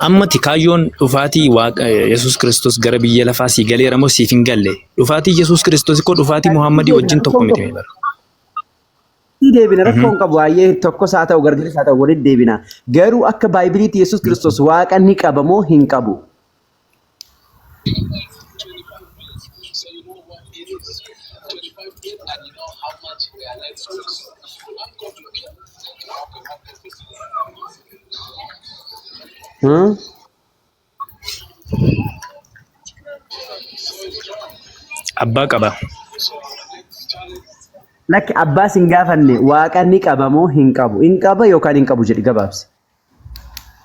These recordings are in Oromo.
Ammati kaayyoon dhufaatii Yesuus Kiristoos gara biyya lafaa sii galeera moo siif hin galle? Dhufaatii Yesuus Kiristoos koo dhufaatii Muhammadii wajjin tokko miti bara. Deebina rakkoon qabu waa'ee tokko saa ta'u gargaarsa haa ta'u walitti deebina. Garuu akka Baaybiliitti Yesuus Kiristoos waaqa ni qaba moo hin qabu? Abbaa qaba. Lakki abbaa sin gaafanne waaqa ni qaba moo hin qabu? Hin qaba yookaan hin qabu jedhi gabaabsi.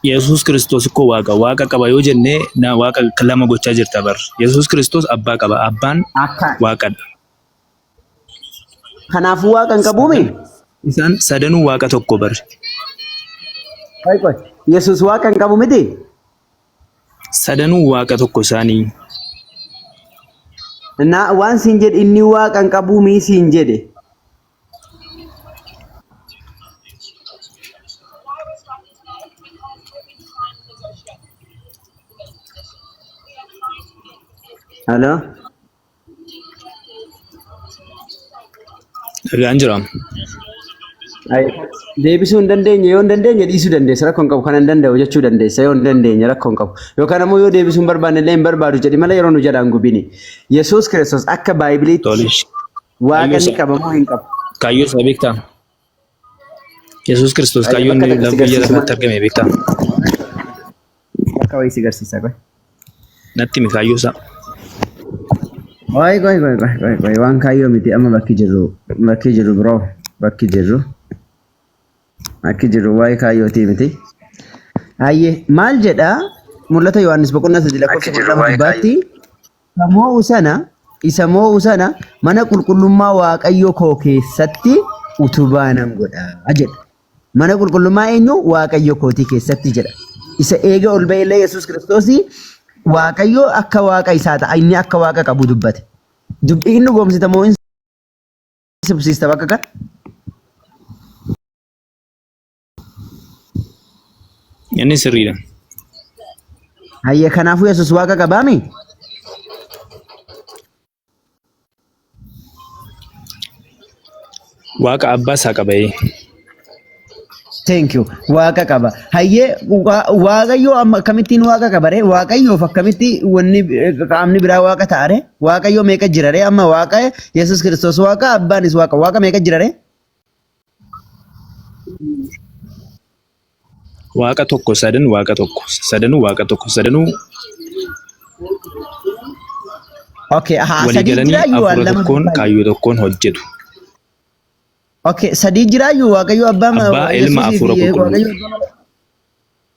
Yesuus Kiristoos koo waaqa qaba yoo jenne na waaqa lama gochaa jirta bar. Yesuus Kiristoos abbaa qaba. Abbaan waaqadha. Kanaafuu waaqa hin qabuumi? Isaan sadanuu waaqa tokko bar. Qoy. Yesuus waaqa hin qabu miti? Sadanuu waaqa tokko isaanii. Na waan siin jedhe inni waaqa hin qabu mii siin jedhe. Halo? Dhagaan jiraam. Deebisuu hin dandeenye yoo hin dandeenye dhiisuu dandeessa rakkoon qabu kan hin danda'u jechuu dandeessa yoo hin dandeenye rakkoon qabu yookaan ammoo yoo deebisuu hin barbaanne illee hin barbaadu jedhi malee yeroo nu jedhaan gubini. Yesuus Kiristoos akka Baaybiliitti waaqa ni qaba moo hin qabu? Kaayyoo isaa beektaa? Yesuus Kiristoos kaayyoo inni biyya lafatti argame beektaa? Akka wayii si garsiisa qoy. Natti mi kaayyoo isaa? Qoy waan kaayyoo miti amma bakki jiru biroo bakki jiru. Akki jiru waa'ee kaayyootii miti. Hayyee maal jedhaa mul'ata Yohaannis boqonnaa 3 lakkoofsa 12 isa moo'u sana mana qulqullummaa Waaqayyo koo keessatti utubaa nan godhaa jedha. Mana qulqullummaa eenyu Waaqayyo kootii keessatti jedha. Isa eega ol ba'e illee Yesuus Kiristoos Waaqayyo akka waaqa isaa ta'a inni akka waaqa qabu dubbate. Dubbiin nu goomsita moo hin sibsiista bakka kan? Inni sirriidha. Hayyee kanaafuu Yesuus waaqa qabaami? Waaqa abbaa isaa qabee. Thank you. Waaqa qaba. Hayyee Waaqayyo amma akkamittiin waaqa qaba ree? Waaqayyoof akkamitti wanni qaamni biraa waaqa ta'a ree? Waaqayyo meeqa jira ree? Amma waaqa Yesuus Kiristoos waaqa abbaanis waaqa. Waaqa meeqa jira ree? Waaqa tokko sadan waaqa tokko sadanuu waaqa tokko sadanuu okay sadii jiraayyuu waan lama tokkoon kaayyoo tokkoon hojjetu. Okay sadii jiraayyuu Waaqayyo abbaa ilma afuura qulqulluu.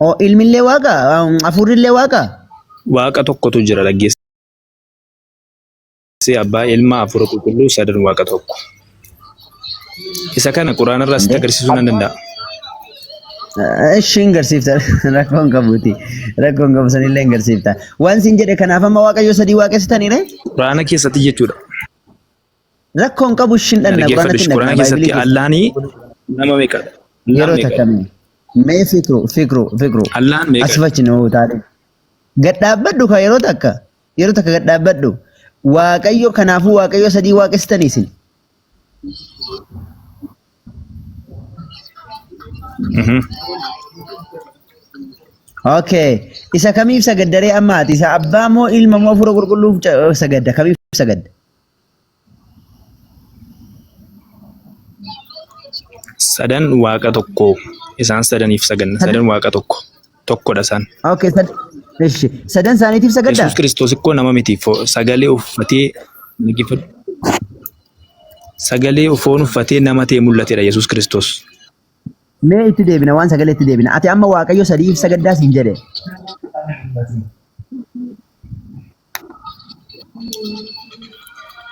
Oh ilmillee waaqa afuurillee waaqa. Waaqa tokkotu jira dhaggeessee abbaa ilma afuura qulqulluu sadan waaqa tokko. Isa kana Quraana irraa sitti agarsiisuu nan danda'a. Shin garsiifta rakkoon qabuuti rakkoon qabu sanillee garsiifta waan sin jedhe kanaaf amma Waaqayyo sadii waaqessitanii ree? Quraana keessatti jechuudha. Rakkoon qabu shin dhanna Quraana keessatti Allaanii nama meeqadha? Yeroo takkamii mee fikru Allaan meeqa? Asfachi nuu taate gadhaabbadhu ka yeroo takka gadhaabbadhu Waaqayyo kanaafuu Waaqayyo sadii waaqessitanii isin. Okay. Isa kamiif sagaddaree ammaati? Isa abbaa moo ilma moo afuura qulqulluuf sagadda? Kamiif sagadda? Sadan waaqa tokko. Isaan sadaniif saganna. Sadan waaqa tokko. Tokkodha isaan. Okay. Sadan isaaniitiif sagadda? Yesuus Kiristoos ikkoo nama miti. Sagalee uffatee sagalee foon uffatee nama ta'e mul'atedha Yesuus Kiristoos. Mee itti deebina waan sagalee itti deebina. Ati amma Waaqayyo sadiif sagaddaa siin jedhe.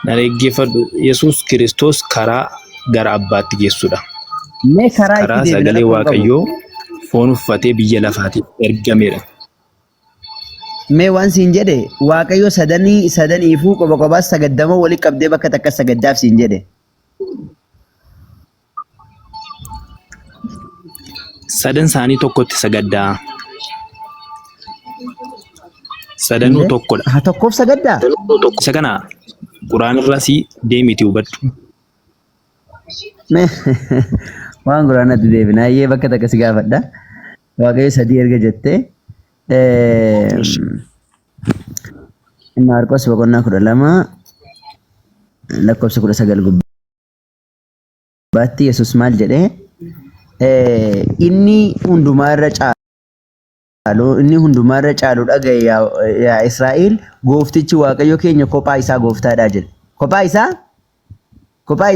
Na dhaggeeffadhu Yesuus Kiristoos karaa gara abbaatti geessudha. Mee karaa itti deebina. Karaa sagalee Waaqayyoo foon uffatee biyya lafaatiif ergamedha. Mee waan siin jedhe Waaqayyo sadaniifuu qoba qobaas sagaddamoo walitti qabdee bakka takka sagaddaaf siin jedhe. Sadan isaanii tokkotti sagaddaa. Sadanuu tokkodha. Ha tokkoof sagaddaa? Isa kana quraanarraa si deemiti hubadhu. Waan quraanatti deebina. Ayyee bakka takka si gaafadha. Waaqayyo sadii erga jettee Maarqos boqonnaa 12 lakkoofsa 19 gubbaatti Yesuus maal jedhee inni hundumaarra caalu dhagaye yaa Israa'el gooftichi Waaqayyo keenya kophaa isaa gooftaadha jedhe. Kophaa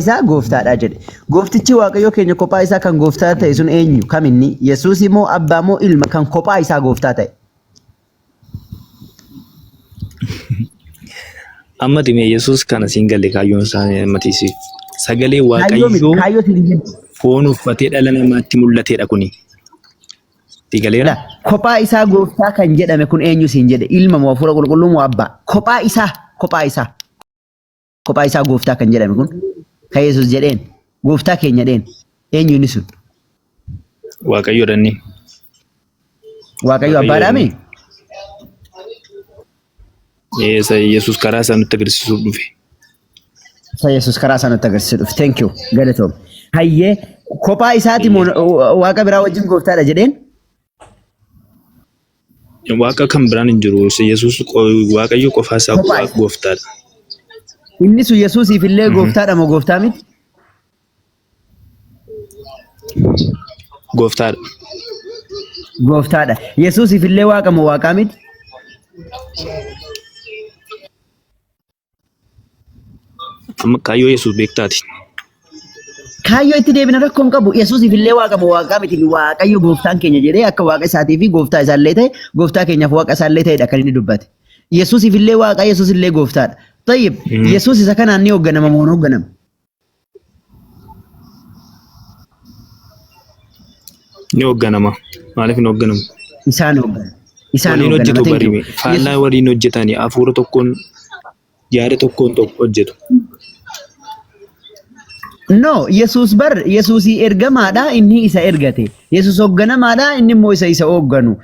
isaa gooftaadha jedhe. Gooftichi Waaqayyo keenya kophaa isaa kan gooftaa ta'e sun eenyu? Kaminni? Yesuus immoo abbaa moo ilma kan kophaa isaa gooftaa ta'e? Amma dhimee Yesuus kana siin galee kaayyoon isaa matiisi. Sagalee Waaqayyoo foon uffatee dhala namaatti mul'atedha kuni. Digaleera. Kophaa isaa gooftaa kan jedhame kun eenyu siin jedhe? Ilma moo hafuura qulqulluu moo abbaa? Kophaa isaa gooftaa kan jedhame kun kan Yesuus jedheen gooftaa keenya jedheen eenyu inni sun? Waaqayyo dhanni. Waaqayyo abbaadhaami? Yesuus karaa isaa nutti agarsiisuuf dhufe. Yesuus karaa isaa nutti agarsiisuuf dhufe. Thank you. Galatoom. Hayyee kophaa isaati moo waaqa biraa wajjin gooftaadha jedheen? Waaqa kan biraan hin jiru. Yesuus Waaqayyo qofaa isaa gooftaadha. Inni sun Yesuusiif illee gooftaadha moo gooftaa miti? Gooftaadha. Gooftaadha. Yesuusiif illee waaqa moo waaqaa miti? Amma kaayyoo Yesuus beektaati. Kaayyoo itti deebina rakkoon qabu. Yesuusiif illee waaqa moo waaqaa miti? Waaqayyo gooftaan keenya jedhee akka waaqa isaatii fi gooftaa isaallee ta'e gooftaa keenyaaf waaqa isaallee ta'edha kan inni dubbate. Yesuusiif illee waaqa, Yesuus illee gooftaadha. طيب Yesuus isa kanaan ni hoogganama moo hin hoogganamu? Ni hoogganama. Maaliif hin hoogganamu? Isaan hooggana. Waliin hojjetu barime. Faallaa waliin hojjetanii hafuura tokkoon yaada tokkoon hojjetu. No, Yesuus Yesuusii ergamaadha inni isa ergate. Yesuus hoogganamaadha inni immoo isa hoogganu.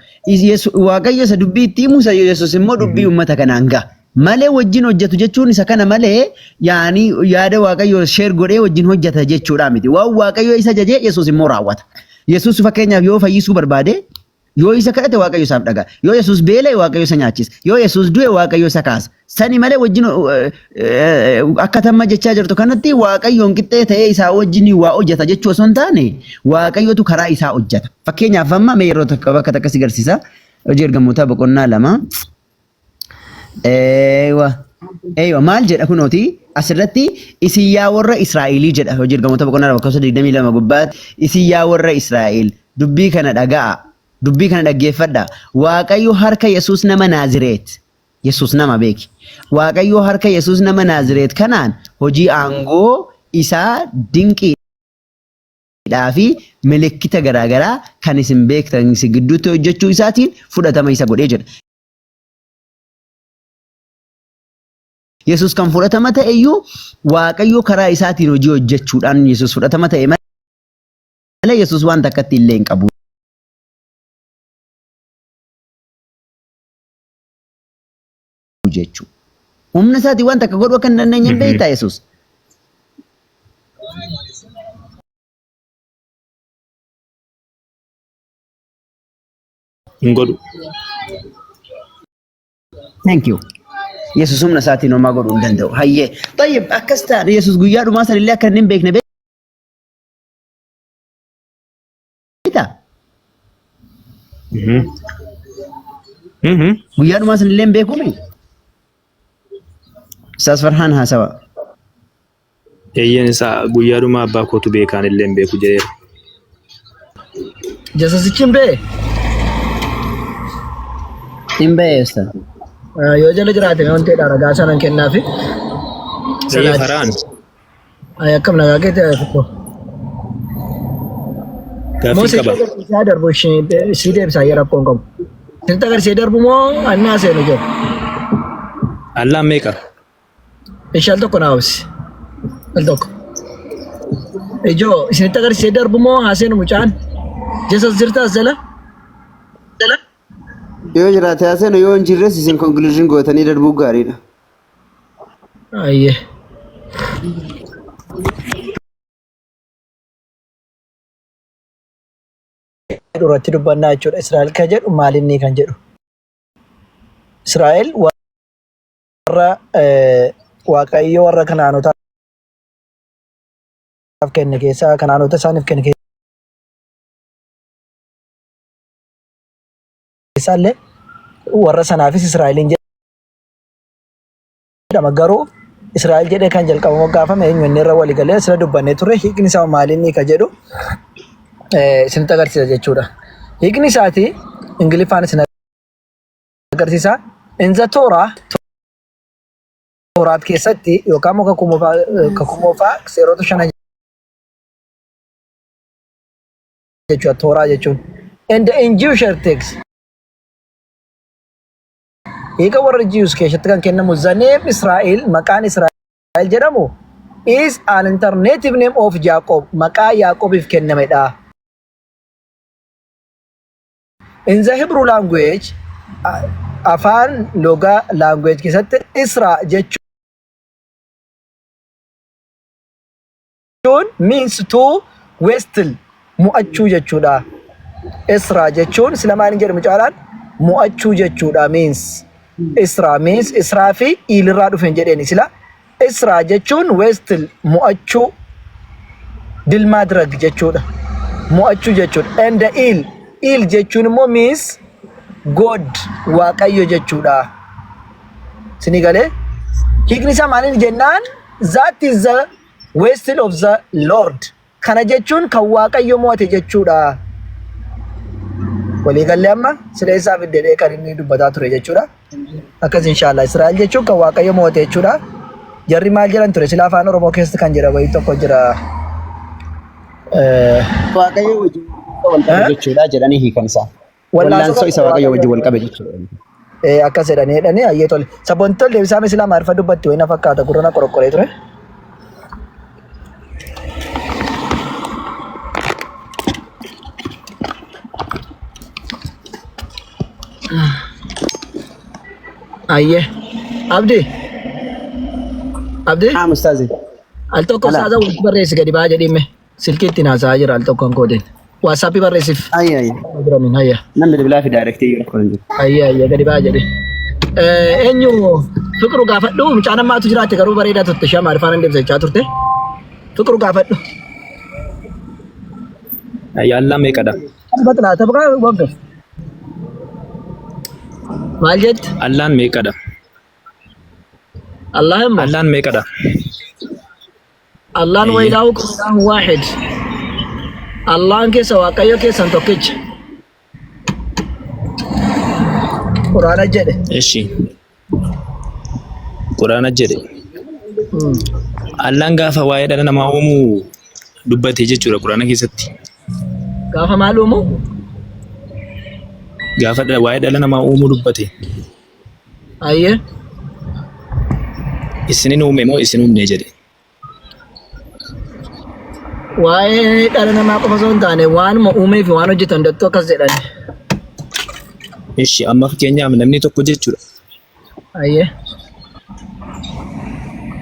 Waaqayyo isa dubbii itti himu Yesuus immoo dubbii uummata kanaan ga'a. Malee wajjin hojjetu jechuun isa kana malee yaada Waaqayyo sheer godhee wajjin hojjeta jechuudha miti. Waan Waaqayyo isa jajee Yesuus immoo raawwata. Yesuus fakkeenyaaf yoo fayyisuu barbaade yoo isa kadhate Waaqayyo isaaf dhaga. Yoo Yesuus beela'e Waaqayyo isa nyaachisa. Yoo Yesuus du'e Waaqayyo isa kaasa. Sani malee wajjin akka tamma jechaa jirtu kanatti Waaqayyoon qixxee ta'ee isaa wajjin waa hojjeta jechuu osoo hin taane Waaqayyotu karaa isaa hojjeta. Fakkeenyaaf amma mee yeroo tokko bakka takka si agarsiisa. Hojii ergamootaa boqonnaa 2. Maal jedha kunooti asirratti isin yaa warra Israa'elii jedha. Hojii ergamoota boqonnaa 22 gubbaatti isin yaa warra Israa'el dubbii kana dhaga'a. Dubbii kana dhaggeeffadha. Waaqayyo harka Yesuus nama Naazireet. Yesuus nama beeki. Waaqayyo harka Yesuus nama Naazireet kanaan hojii aangoo isaa dinqiidhaa fi milikkita garaagaraa kan isin beektan isin gidduutti hojjechuu isaatiin fudhatama isa godhee jedha. Yesuus kan fudhatama ta'e iyyuu Waaqayyo karaa isaatiin hojii hojjechuudhaan Yesuus fudhatama ta'e malee Yesuus waan takkatti illee hin qabu. Humna isaatiin waan takka godhuu akka hin dandeenye beektaa Yesuus. Hin godhu. Thank you. Yesuus humna isaatiin homaa godhuu hin danda'u. Hayyee. Tayyib akkas ta'an Yesuus guyyaa dhumaa sanillee akka hin beekne beektaa? Guyyaa dhumaa sanillee hin beekuumi? Ustaas Farhaan haasawa. Eeyyeen isaa guyyaa dhumaa abbaa kootu beekaan illee hin beeku jedheera. Yesuusichi hin be'e? Hin be'e Ustaas. Yoo jala jiraate wanti dha ragaa sanan kennaafi. Sayyi Farhaan. Akkam nagaa keetti tokko. Gaaffii qaba. Moosi darbu si deebisaa yeroo rakkoon qabu. Isin agarsiisee darbu moo annaa seenu jiru? Allaan meeqa? Ishal tokko na hawwisi. Al tokko. Ijoo isinitti agarsiisee darbu moo haaseenu mucaan? Jesuus jirta as jala? Yoo jiraate haasa'an yoo hin jirres isin conclusion gootanii darbuu gaariidha. Ayyee. Duratti dubbannaa jechuudha. Israa'el kan jedhu maalinni kan jedhu. Israa'el warra Waaqayyo warra Kanaanotaaf kenne keessaa Kanaanota isaaniif kenne keessaallee warra sanaafis Israa'eliin jedhama. Garuu Israa'el jedhee kan jalqabamu gaafame eenyu inni irra walii galee sila dubbannee turre hiikni isaa maalinni kan jedhu isinitti agarsiisa jechuudha. Hiikni isaati Ingiliffaan isin agarsiisa. In the Torah Tooraat keessatti yookaan muka kumoofaa seerota 5 jechuudha Tooraa jechuun. And in Jewish text hiika warra Jews keessatti kan kennamu the name Israel maqaan Israel jedhamu is an alternative name of Jacob maqaa Yaaqoobiif kennamedha. In the Hebrew language afaan loga language keessatti Isra jechuun means to wrestle mo'achuu jechuudha. Isra jechuun sila maaliin jedhamu caalaan mo'achuu jechuudha means Isra means Israa fi ilirraa dhufeen jedheeni sila Isra jechuun wrestle mo'achuu dilmaadrag jechuudha. Mo'achuu jechuudha. And il jechuun immoo means God Waaqayyo jechuudha. Sini galee hiikni isaa maaliin jennaan that is the wrestle of the Lord. Kana jechuun kan Waaqayyo mo'ate jechuudha. Walii galee amma sila isaa fiddee kan inni dubbataa ture jechuudha. Akkas inshallah Israa'el jechuun kan Waaqayyo mo'ate jechuudha. Jarri maal jedhan ture sila afaan Oromoo keessatti kan jira wayii tokko jira. Waaqayyo wajjin wal qabe jechuudha jedhanii hiikan isaa. Wallaansoo isa Waaqayyo wajjin wal qabe jechuudha. Akkas jedhanii ayyee tole. Sabboontoon deebisaa misilaa maarifa dubbatti wayina fakkaata gurrana qorqoree ture. Ayyee. Abdi. Ustaazi. Al tokko saaza wanti barreessi gadi baa jedhime silkiitti naasaa jira al tokkoon koodeen. WhatsApp barreessif. Ayya. Biramin hayya. Namni bilbilaa fi direct yoo Ayya gadi baa jedhe. Eenyu Fiqru gaafadhu mucaan ammaatu jiraate garuu bareedaa turte ishee maarifaan hin deebisachaa turte. Fiqru gaafadhu. Yaalaa meeqadha? Baxlaa taphaa wagga. Maal jette? Allaan meeqadha? Allaan meeqadha? Allaan waylaahu quraan waahid. Allaan keessa Waaqayyo keessan tokkicha. Quraana jedhe. Eshi. Quraana jedhe. Allaan gaafa waa'ee dhala namaa uumuu dubbate jechuudha Quraana keessatti. Gaafa maal uumuu? Gaafa waa'ee dhala namaa uumuu dubbate. Ayyee. Isinin uume moo isin uumne jedhe. Waa'ee dhala namaa qofa osoo hin taane waanuma uumee fi waan hojjetan dattuu akkas jedhani. Eshi amma fakkeenyaaf namni tokko jechuudha. Ayyee.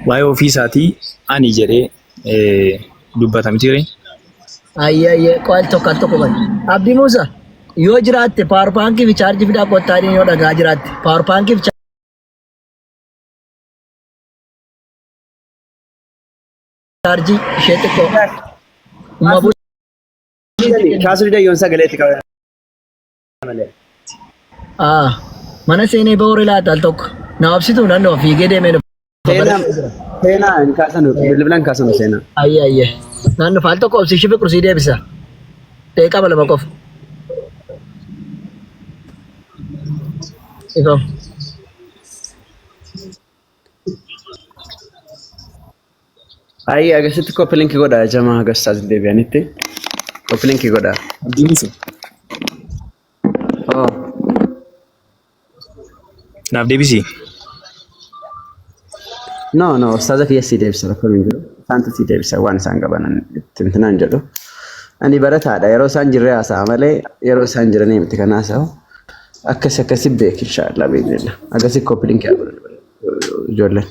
Waa'ee ofii isaatii ani jedhee dubbata miti ree. Ayyee qo'al tokko bari. Abdii Muusaa yoo jiraatte paawar baankii fi chaarjii fidaa qottaadhiin yoo dhagaa jiraatte paawar baankii fi chaarjii ishee xiqqoo. Kaasuu didee yoon sagaleetti qabee. Mana seenee ba'uure laata al tokko na obsituu naannoo fiigee deemee Seenaa hin kaasanu bilbilaan kaasanu seenaa. Ayyee naannoo faal tokko obsiishii Fiqru sii deebisa. Deeqaa lama qofa. Ifam. Ayyi agasitti koppilinki godha jamaa agasaas deebi'anitti. Koppilinki godha. Abdiinisu. Naaf deebisi. No, ustaaza kiyya si deebisa rakkoon hin jiru. Isaantu si deebisa waan isaan qaban tintinaan jedhu. Ani barataadha yeroo isaan jirre haasa'a malee yeroo isaan jiranii miti kan haasa'u. akkasi beek inshallah beeknella agasi copy link ya jolle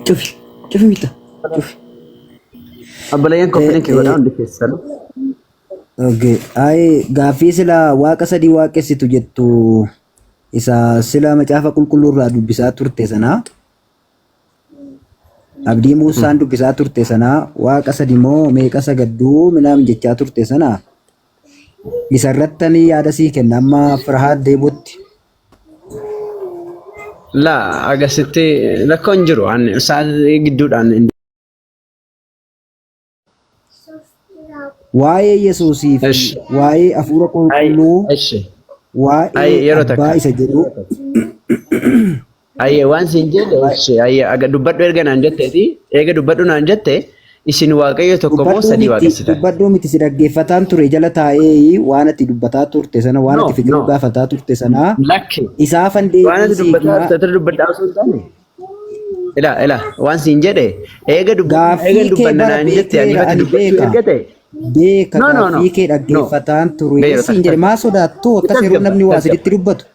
cufi mita cufi abalayan copy link godha undi keessan okay ay gaafii sila waaqa sadii waaqessitu jettu isa sila macaafa qulqulluu irraa dubbisaa turte sana abdii Muusaan dubbisaa turte sana waaqa sadii moo meeqa sagadduu minaam jechaa turte sana isarrattanii yaada sii kenna amma Firahaat deebutti la agasitti rakkoon jiru an isaa gidduudhaan waa'ee Yesuusii fi waa'ee hafuura qulqulluu waa'ee abbaa isa jedhu ayye waan siin jedhe ayye aga dubbadhu erga naan jetteeti eega dubbadhu naan jette isin waaqayyo tokko moo sadii waaqessita dubbadhu miti si dhaggeeffataan ture jala taa'ee waan ati dubbataa turte sana waan ati fikirii gaafataa turte sana isaafan waan ati dubbadhaa osoo hin taane ila waan siin jedhe eega dubbanna naan jette ani fati dubbachuu erga ta'e beeka gaafii kee dhaggeeffataan ture siin jedhe maa sodaattu akkas yeroo namni waa siditti dubbatu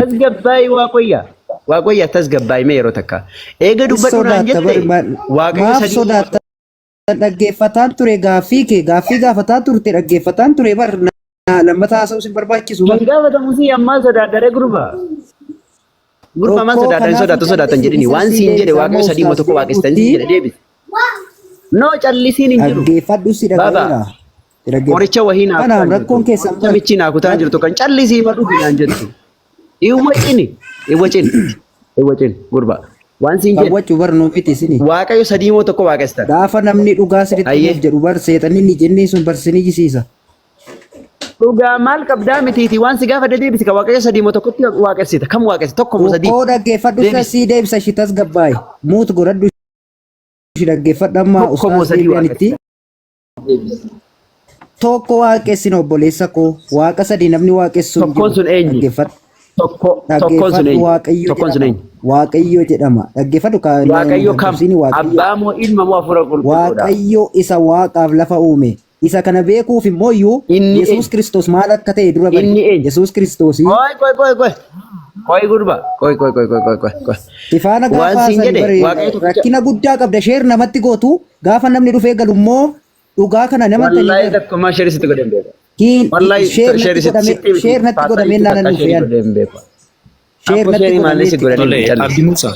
tasgabbaa'ii waaqayya tasgabbaa'ii mee yeroo takka eega dubbadhu naan jette waaqayyo sadii sodaata dhaggeeffataan ture gaafii kee gaafii gaafataa turte dhaggeeffataan ture bar lammataa haasa'uu sin barbaachisu bar gaafatamusi ammaa sodaadhare gurba maa sodaatan jedhini waan siin jedhe waaqayyo sadii moo tokko waaqessan siin jedhe deebise no callisiin hin jiru dhaggeeffadhu si dhaggeera qoricha wahii naa kanaaf rakkoon keessan namichi naa kutaa jirtu kan callisii madhu naan jettu iwwacin gurba waan siin jedhe wachuu bar nuu miti sini waaqayyo sadii moo tokko waaqessan gaafa namni dhugaa sirriitti jedhu bar seexanni ni jennee sun bar sinii jisiisa dhugaa maal qabdaa mitiiti waan si gaafa deebisi ka waaqayyo sadii moo tokkotti waaqessita kam waaqessa tokko moo sadii koo dhaggeeffadhu sii deebisa shitas gabbaa'e muut godhadhu shi dhaggeeffadhammaa ustaas deebi'anitti tokko waaqessina obboleessa koo waaqa sadii namni waaqessu tokkoon sun eenyu tokkoon sun eenyu waaqayyo jedhama dhaggeeffadhu waaqayyo kam abbaa moo ilma moo hafuura qulqulluudha waaqayyo isa waaqaaf lafa uume isa kana beekuuf immoo iyyuu Yesuus Kiristoos maal akka ta'e dura bari Yesuus Kiristoos koy gurba koy ifaana gaafa rakkina guddaa qabda sheer namatti gootu gaafa namni dhufee galu immoo dhugaa kana namatti wallahi takkuma sheerisitti godhan beeka wallahi sheer natti godhamee naan dhufe yan sheer natti godhamee Abdii Muusaa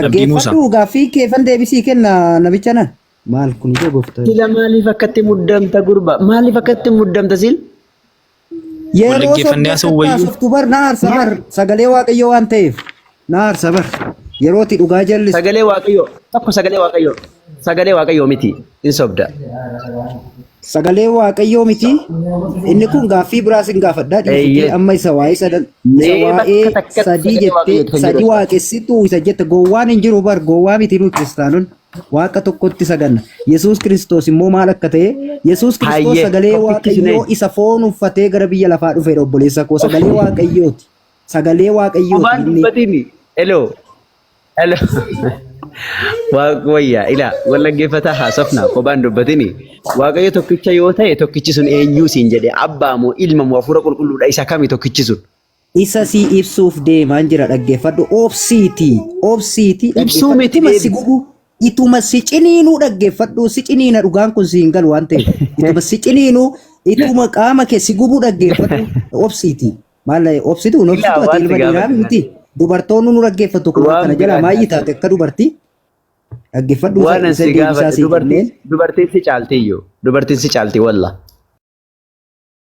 dhaggeeffadhu gaaffii keefan deebisii kenna namicha nan maal kun ijoo gooftaa sila maaliif akkatti muddamta gurba maaliif akkatti muddamta sil yeroo softu bar naar sabar sagalee waaqayyo waan ta'eef naar sabar yerooti dhugaa jallis sagalee waaqayyo tokko sagalee waaqayyo miti in sobda sagalee waaqayyo miti inni kun gaaffii biraas hin gaafadhaa dhiiftee amma isa waa'ee sadii jettee sadii waaqessitu isa jette gowwaan hin jiru bar gowwaa miti nu kiristaanonni waaqa tokkotti saganna Yesuus Kiristoos immoo maal akka ta'e Yesuus Kiristoos sagalee waaqayyoo isa foon uffatee gara biyya lafaa dhufee obboleessa koo sagalee waaqayyooti sagalee waaqayyooti hello waaqayya ila wallaggeeffata haasofna qobaan dubbatini waaqayyo tokkicha yoo ta'e tokkichi sun eenyuu siin jedhe abbaa moo ilma moo hafuura qulqulluudha isa kami tokkichi sun isa si ibsuuf deemaan jira dhaggeeffadhu obsiitii ibsuu miti deebi ituma si ciniinuu dhaggeeffadhu si ciniina dhugaan kun si hin galu waan ta'eef ituma si ciniinuu ituma qaama kee si gubuu dhaggeeffadhu obsiitii maal obsituu obsituu ati ilma dhiiraa miti dubartoonni nu dhaggeeffatu kun kana jala maayyi taate akka dubartii dhaggeeffadhu dubartiin si caalti walla